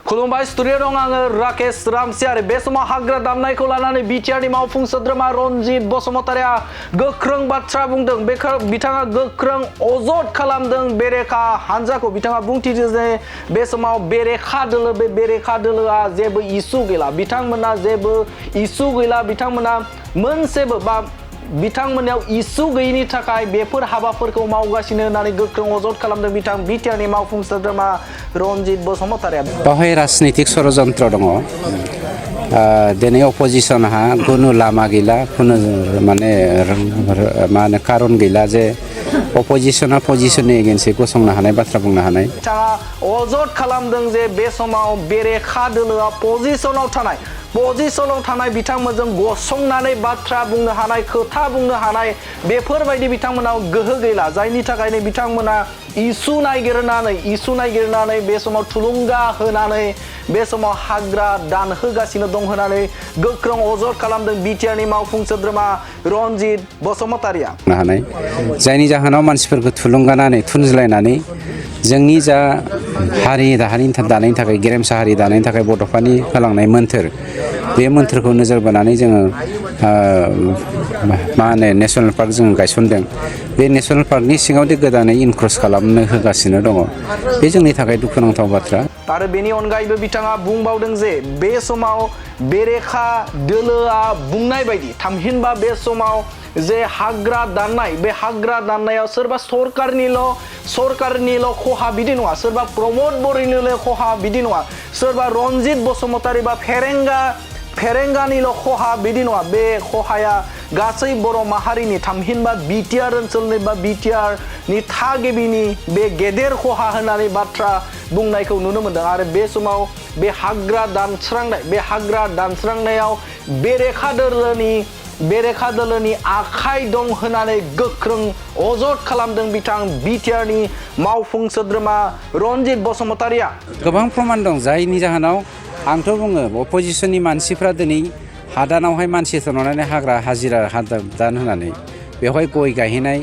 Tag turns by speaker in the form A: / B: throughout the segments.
A: खुलुमबाय स्टुडिअ दं आङो राकेश रामसियारि बे समाव हाग्रा दामनायखौ लानानै बिटिआरनि मावफुं सोद्रोमा रनजित बसुमतारिया गोख्रों बाथ्रा बुंदों बिथाङा गोख्रों अजद खालामदों बेरेखा हानजाखौ बिथाङा बुंथिदों जे बे समाव बेरेखा दोलो बे बेरेखा दोलोआ जेबो इसु गैला बिथांमोना जेबो इसु गैला बिथांमोना मोनसेबो बा बिथांमोनयाव इसु गैयिनि थाखाय बेफोर हाबाफोरखौ मावगासिनो होननानै गोख्रों अजद खालामदों बिथां बिटिआरनि मावफुं सोद्रोमा रनजित बसुमतारिया
B: बाहाय राजनीतिक षड़यंत्र दङ दिनै अपोजिशनहा खुनु लामा गैला खुनु माने मा होनो कारन गैला जे अपोजिशना पजिशननि एगेन्स्टै गसंनो हानाय बाथ्रा बुंनो हानाय
A: बिथाङा अजद खालामदों जे बे समाव बेरेखा दोलोआ पजिशनाव थानाय बिथांमोनजों गसंनानै बाथ्रा बुंनो हानाय खोथा बुंनो हानाय बेफोरबायदि बिथांमोनाव गोहो गैला जायनि थाखायनो बिथांमोना इसु नागिरनानै बे समाव थुलुंगा होनानै बे समाव हाग्रा दानहोगासिनो दं होननानै गोख्रों अजद खालामदों बिटिआरनि मावफुं सोद्रोमा रनजित बसुमतारिया
B: हानाय जायनि जाहोनाव मानसिफोरखौ थुलुंगानानै थुनज्लायनानै जोंनि जा हारि दानायनि थाखाय गेरेमसा हारि दानायनि थाखाय बड'फानि होलांनाय मोन्थोर बे मोन्थोरखौ नोजोर बोनानै जोङो मा होनो नेशनेल पार्क जों गायसनदों बे नेशनेल पार्कनि सिङावदि गोदानै इनक्रोच खालामनो होगासिनो दङ बे जोंनि थाखाय दुखुनांथाव बाथ्रा
A: आरो बेनि अनगायैबो बिथाङा बुंबावदों जे बे समाव बेरेखा दोलोआ बुंनाय बायदि थामहिनबा बे समाव जे हाग्रा दाननाय बे हाग्रा दाननायाव सोरबा सरकारनिल' खहा बिदि नङा सोरबा प्रमोद बर'निल' खहा बिदि नङा सोरबा रनजित बसुमतारि बा फेरेंगानिल' खहा बिदि नङा बे खहाया गासै बर' माहारिनि थामहिनबा बिटिआर ओनसोलनि बा बिटिआरनि थागिबिनि बे गेदेर खहा होननानै बाथ्रा बुंनायखौ नुनो मोनदों आरो बे समाव बे हाग्रा दानस्रांनायाव बेरेखा दोलोनि आखाइ दं होननानै गोख्रों अजद खालामदों बिथां बिटिआरनि मावफुं सोद्रोमा रनजित बसुमतारिया
B: गोबां प्रमान दं जायनि जाहोनाव आंथ' बुङो अपोजिशननि मानसिफ्रा दिनै हादानावहाय मानसि थोननानै हाग्रा हाजिरा हादान होनानै बेवहाय गय गायहैनाय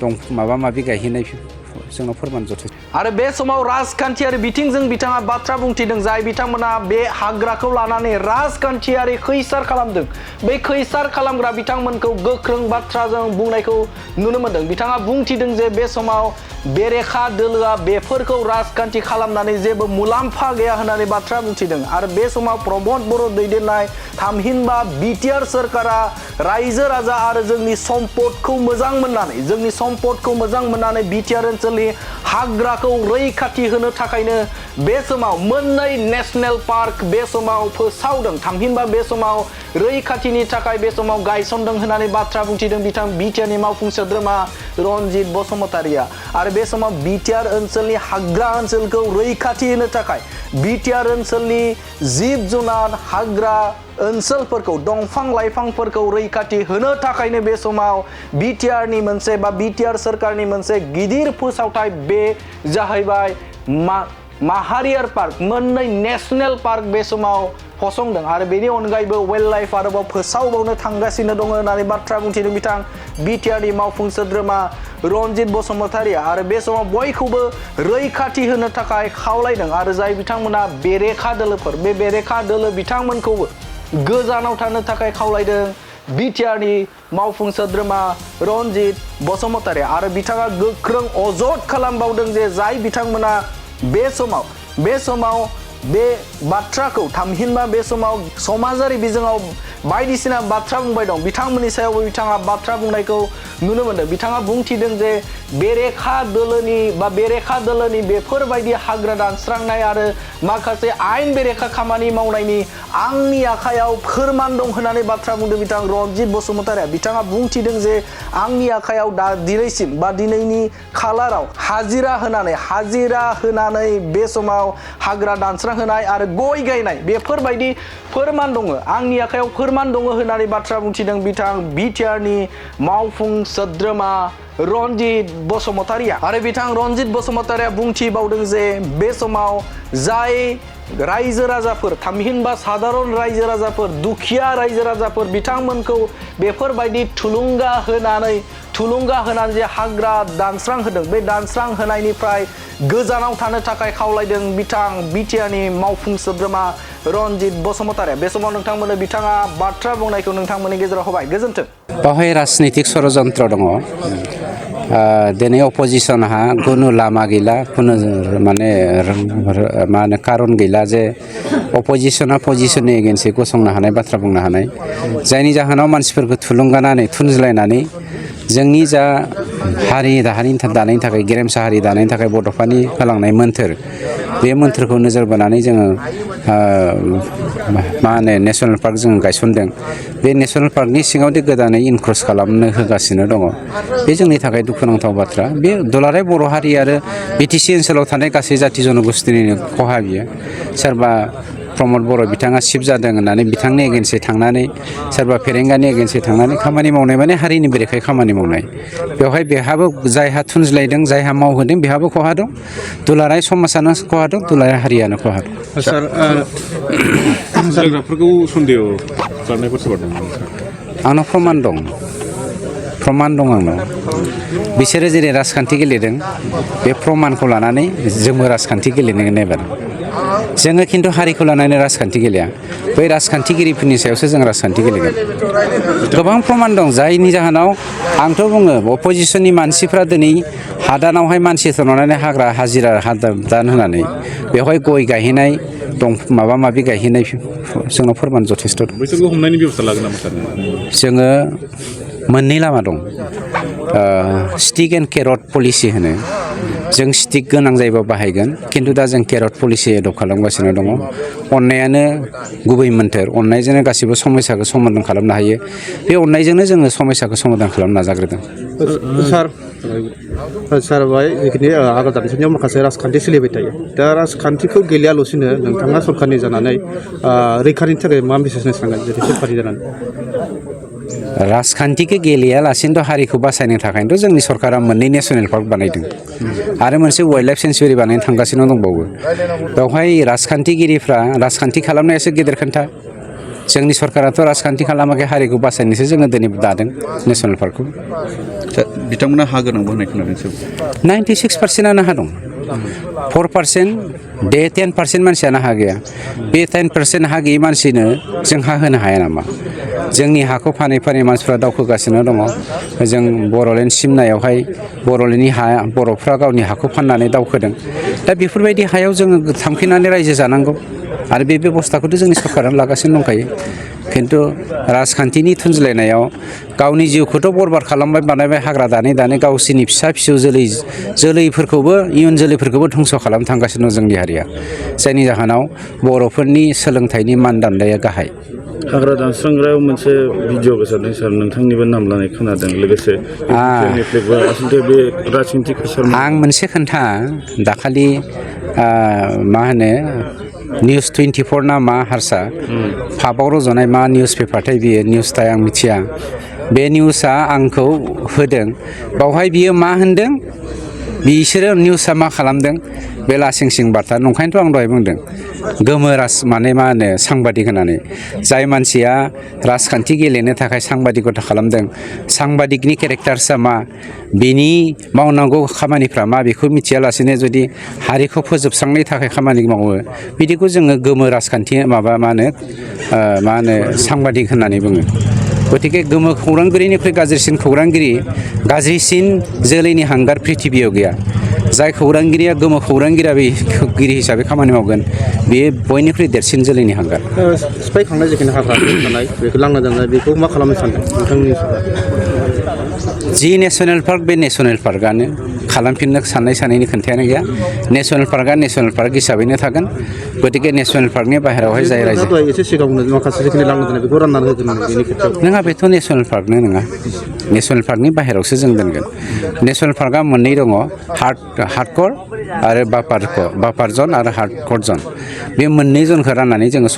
B: दं माबा माबि गायहैनाय जोंनाव फोरमान जथाय
A: आरो बे समाव राजखान्थियारि बिथिंजों बिथाङा बाथ्रा बुंथिदों जाय बिथांमोना बे हाग्राखौ लानानै राजखान्थियारि खैसार खालामदों बे खैसार खालामग्रा बिथांमोनखौ गोख्रों बाथ्राजों बुंनायखौ नुनो मोनदों बिथाङा बुंथिदों जे बे समाव बेरेखा दोलोआ बेफोरखौ राजखान्थि खालामनानै जेबो मुलाम्फा गैया होननानै बाथ्रा बुंथिदों आरो बे समाव प्रमोद बर' दैदेननाय थामहिनबा बिटिआर सोरखारा रायजो राजा आरो जोंनि सम्पदखौ मोजां मोननानै बिटिआर ओनसोलनि हाग्राखौ रैखाथि होनो थाखायनो बे समाव मोननै नेशनेल पार्क बे समाव फोसावदों थामहिनबा बे समाव रैखाथिनि थाखाय बे समाव गायसनदों होननानै बाथ्रा बुंथिदों बिथां बिटिआरनि मावफुं सोद्रोमा रनजित बसुमतारिया आरो बे समाव बिटिआर ओनसोलनि हाग्रा ओनसोलखौ रैखाथि होनो थाखाय बिटिआर ओनसोलनि जिब जुनार हाग्रा ओनसोलफोरखौ दंफां लाइफांफोरखौ रैखाथि होनो थाखायनो बे समाव बिटिआरनि मोनसे बा बिटिआर सोरखारनि मोनसे गिदिर फोसावथाय बे जाहैबाय माहारियार पार्क मोननै नेशनेल पार्क बे समाव फसंदों आरो बेनि अनगायैबो वाइल्ड लाइफ आरोबाव फोसावबावनो थांगासिनो दङ होननानै बाथ्रा बुंथिदों बिथां बिटिआरनि मावफुं सोद्रोमा रनजित बसुमतारिया आरो बे समाव बयखौबो रैखाथि होनो थाखाय खावलायदों आरो जाय बिथांमोना बेरेखा दोलोफोर बे बेरेखा दोलो बिथांमोनखौबो गोजानाव थानो थाखाय खावलायदों बिटिआरनि मावफुं सोद्रोमा रनजित बसुमतारिया आरो बिथाङा गोख्रों अजद खालामबावदों जे जाय बिथांमोना बे समाव बे बाथ्राखौ थामहिनबा बे समाव समाजारि बिजोङाव बायदिसिना बाथ्रा बुंबाय दं बिथांमोननि सायावबो बिथाङा बाथ्रा बुंनायखौ नुनो मोनदों बिथाङा बुंथिदों जे बेरेखा दोलोनि बेफोरबायदि हाग्रा दानस्रांनाय आरो माखासे आयेन बेरेखा खामानि मावनायनि आंनि आखायाव फोरमान दं होननानै बाथ्रा बुंदों बिथां रनजित बसुमतारिया बिथाङा बुंथिदों जे आंनि आखायाव दिनैसिम बा दिनैनि खालाराव हाजिरा होनानै बे समाव हाग्रा दानस्रांहोनाय आरो गय गायनाय बेफोरबायदि फोरमान दङ आंनि आखायाव फोरमान दङ होननानै बाथ्रा बुंथिदों बिथां बिटिआरनि मावफुं सोद्रोमा रनजित बसुमतारिया आरो बिथां रनजित बसुमतारिया बुंथिबावदों जे बे समाव जाय रायजो राजाफोर थामहिनबा साधारन रायजो राजाफोर दुखिया रायजो राजाफोर बिथांमोनखौ बेफोरबायदि थुलुंगा होनानै जे हाग्रा दानस्रां होदों बे दानस्रां होनायनिफ्राय गोजानाव थानो थाखाय खावलायदों बिथां बिटिआरनि मावफुं सोद्रोमा रनजित बसुमतारी बे समाव नोंथांमोननो बिथाङा बाथ्रा बुंनायखौ नोंथांमोननि गेजेराव होबाय गोजोन्थों
B: बावहाय राजनितिक षड़यन्त्र दङ दिनै अपोजिशनहा खुनु लामा गैला खुनु माने मा होनो कारन गैला जे अपोजिशना पजिशननि एगेन्स्टै गसंनो हानाय बाथ्रा बुंनो हानाय जायनि जाहोनाव मानसिफोरखौ थुलुंगानानै थुनज्लायनानै जोंनि जा हारि दानायनि थाखाय गेरेमसा हारि दानायनि थाखाय बड'फानि होलांनाय मोन्थोर बे मोन्थोरखौ नोजोर बोनानै जोङो मा होनो नेसनेल पार्क जों गायसनदों बे नेसनेल पार्कनि सिङावदि गोदानै इनक्ल'ज खालामनो होगासिनो दङ बे जोंनि थाखाय दुखुनांथाव बाथ्रा बे दुलाराय बर' हारि आरो बिटिसि ओनसोलाव थानाय गासै जाथि जनगोष्ठीनिनो खहा बियो सोरबा प्रमद बर' बिथाङा शिफ जादों होननानै बिथांनि एगेन्स्टै थांनानै सोरबा फेरेंगानि एगेन्स्टै थांनानै खामानि मावनाय माने हारिनि बेरेखायै खामानि मावनाय बेवहाय बेहाबो जायहा थुनज्लायदों जायहा मावहोदों बेहाबो खहा दं दुलाराय समाजानो खहा दं दुलाराय हारियानो खहा दं
C: सार जायगाफोरखौ सन्देह खालामनायफोर सोरबा दं
B: आंनाव प्रमान दं आंनाव बिसोरो जेरै राजखान्थि गेलेदों बे प्रमानखौ लानानै जोंबो राजखान्थि गेलेनो नायबाय जोङो खिन्थु हारिखौ लानानै राजखान्थि गेलेया बै राजखान्थिगिरिफोरनि सायावसो जों राजखान्थि गेलेगोन गोबां प्रमान दं जायनि जाहोनाव आंथ' बुङो अपोजिशननि मानसिफ्रा दिनै हादानावहाय मानसि थरनानै हाग्रा हाजिरा दान होनानै बेवहाय गय गायहैनाय दं माबा माबि गायहैनाय जोंनाव फोरमान जथेस्थ' दं
C: बैसोरखौ हमनायनि बेबस्था लागोन नामा सार
B: जोङो मोननै लामा दं स्टिक एन्ड केरट पलिसि होनो जों स्टिक गोनां जायोबा बाहायगोन खिन्थु दा जों केरट पलिसि एडप्ट खालामगासिनो दङ अननायानो गुबै मोन्थोर अननायजोंनो गासिबो समस्याखौ समाधान खालामनो हायो बे अननायजोंनो जोङो समस्याखौ समाधान खालामनो नाजाग्रोदों
D: सार बाय जिखिनि हाग्रा दानस्रांनायाव माखासे राजखान्थि सोलिबाय थायो दा राजखान्थिखौ गेलेयाल'सिनो नोंथाङा सरकारनि जानानै रैखानि थाखाय मा मेसेज होनो सानगोन जेरै सरकारनि जानानै
B: राजखान्थिखौ गेलेयालासिनोथ' हारिखौ बासायनो थाखायनोथ' जोंनि सरकारा मोननै नेसनेल पार्क बानायदों आरो मोनसे वाइल्ड लाइफ सेन्सुरि बानायनो थांगासिनो दंबावो बेवहाय राजखान्थिगिरिफ्रा राजखान्थि खालामनायासो गेदेर खोन्था जोंनि सरकाराथ' राजखान्थि खालामाखै हारिखौ बासायनोसो जोङो दिनै दादों नेसनेल पार्कखौ
C: बिथांमोना हा गोनांबो होननाय खोनादों
B: 96% हा दं 4% बे 10% मानसियानो हा गैया बे 10% हा गैयै मानसिनो जों हा होनो हाया नामा जोंनि हाखौ फानै फानै मानसिफ्रा दावखोगासिनो दङ जों बर'लेण्ड सिमनायावहाय बर'लेण्डनि हा बर'फ्रा गावनि हाखौ फाननानै दावखोदों दा बेफोरबायदि हायाव जोङो थांफिननानै रायजो जानांगौ आरो बे बेबस्थाखौथ' जोंनि सरकारानो लागासिनो दंखायो खिन्थु राजखान्थिनि थुनज्लायनायाव गावनि जिउखौथ' बरबाद खालामबाय बानायबाय हाग्रा दानै गावसोरनि फिसा फिसौ जोलैफोरखौबो इयुन जोलैफोरखौबो धंस' खालामनो थांगासिनो दं जोंनि हारिया जायनि जाहोनाव बर'फोरनि सोलोंथाइनि मानदान्दाया गाहाय
C: हाग्रा दानस्रांग्रायाव मोनसे भिडिअ गोसारदों सार नोंथांनिबो नाम लानाय खोनादों लोगोसे बे राजनितिक
B: आं मोनसे खोन्था दाखालि मा होनो निउस 24 ना मा हारसा पाबाव रज'नाय मा निउस पेपारथाय बियो निउसथाय आं मिथिया बे निउसआ आंखौ होदों बावहाय बियो मा होनदों बिसोरो निउसआ मा खालामदों बे लासिं सिं बार्ता नंखायनोथ' आं दहाय बुंदों गोमोरास माने मा होनो सांबादिक होननानै जाय मानसिया राजखान्थि गेलेनो थाखाय सांबादिकता खालामदों सांबादिकनि केरेक्टार्सआ मा बिनि मावनांगौ खामानिफ्रा मा बेखौ मिथियालासेनो जुदि हारिखौ फोजोबस्रांनो थाखाय खामानि मावो बिदिखौ जोङो गोमो राजखान्थि माबा मा होनो सांबादिक होननानै बुङो गतिके गोमो खौरांगिरिनिख्रुइ गाज्रिसिन खौरांगिरि गाज्रिसिन जोलैनि हांगार प्रिथिबियाव गैया जाय खौरांगिरिया गोमो खौरांगिरि हिसाबै खामानि मावगोन बेयो बयनिख्रुइ देरसिन जोलैनि हांगार
D: सिफायखांनाय जिखिनि हाग्रा थानाय बेखौ लांना दोननाय बेखौ मा खालामनो सानदों नोंथांनि
B: जि नेसनेल पार्क बे नेसनेल पार्कआनो खालामफिननो साननायनि खोन्थायानो गैया नेसनेल पार्कआ नेसनेल पार्क हिसाबैनो थागोन गतिके नेसनेल पार्कनि बाहेरायावहाय जाय रायजो
D: एसे सिगाङावनो माखासे जिखिनि लांना दोननाय बेखौ राननानै होगोन बेनि खेथ्रआव
B: नङा बेथ' नेसनेल पार्कनो नङा नेसनेल पार्कनि बाहेरायावसो जों दोनगोन नेसनेल पार्कआ मोननै दङ हार्डक'र आरो बाफार जन आरो हार्डक'र जन बे मोननै जनखौ राननानै जोङो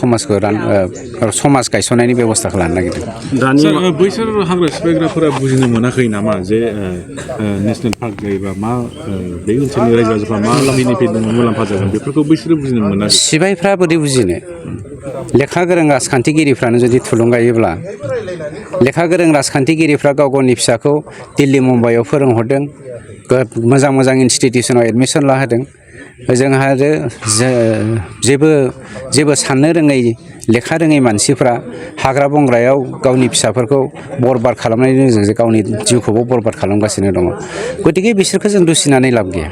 B: समाज गायसननायनि बेब'स्थाखौ लानो नागिरदों
C: दानि बैसोर हाग्रा सिफायग्राफोरा बुजिनो मोनाखै नामा जे नेसनेल पार्क जायोबा मा बे ओनसोलनि रायजो राजाफ्रा मा लामानिफ्राय मुलाम्फा जागोन बेफोरखौ बैसोरो बुजिनो मोना।
B: सिबायफ्रा बोरै बुजिनो लेखा गोरों राजखान्थिगिरिफ्रानो जुदि थुलुंगायोब्ला लेखा गोरों राजखान्थिगिरिफ्रा गाव गावनि फिसाखौ दिल्ली मुम्बाइआव फोरोंहरदों मोजां मोजां इनस्टिटिउसनाव एडमिसन लाहोदों जोंहा आरो जेबो साननो रोङै लेखा रोङै मानसिफ्रा हाग्रा बंग्रायाव गावनि फिसाफोरखौ बरबाद खालामनायनि गेजेरजों गावनि जिउखौबो बरबाद खालामगासिनो दङ गतिके बिसोरखौ जों दुसिनानै लाब गैया।